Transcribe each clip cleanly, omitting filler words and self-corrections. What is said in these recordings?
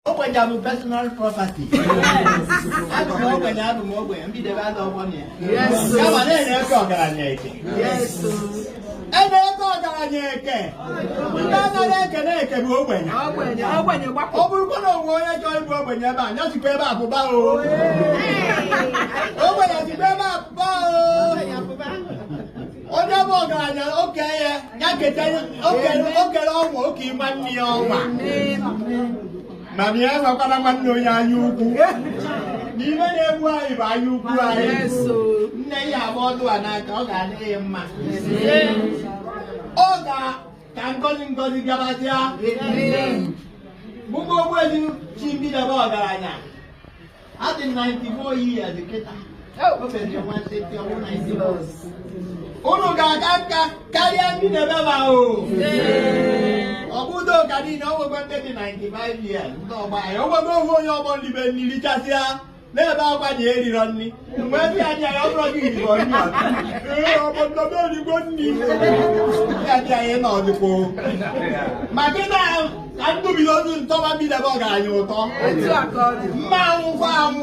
Open your personal property. I'm open, I'm open, and be the bad of 1 year. Yes, come on, yes, and then go down here. You don't know that can open. Open your back. Open one join open your back. Not to pay back for bow. Open to pay back bow. On your walk, okay, okay, okay, money on. Mammy, I'm not going to know you. Even if I buy you, yes, so nay, I want to an name. Oga, can calling Godi Gabatia. Mugo wedding, she be the border. I've been 94 years, the kitten. Oh, open your 160 years. Onoga, carry me the Baba. Obudo Kadino over 95 years. No, my over your body, Nilicasia. Never about the 80 on me. When we had your already for you. But the baby got me. I know the pool. Magina, I'm to be losing Thomas the Boga, you talk. Mount Farm.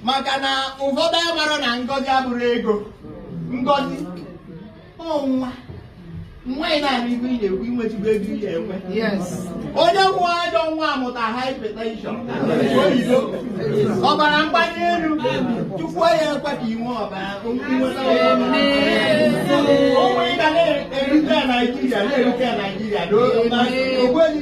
Makana ufoda maro ngozi aburu ego ngozi onwa nwa ina ni bi le wi nwe ti be bi enwe yes onye nwa ajo nwa amuta hypertension oyibo obara npani elu tupu ya kwa ki nwa obara onwe na onwe ida le eruke Nigeria do ogwe ni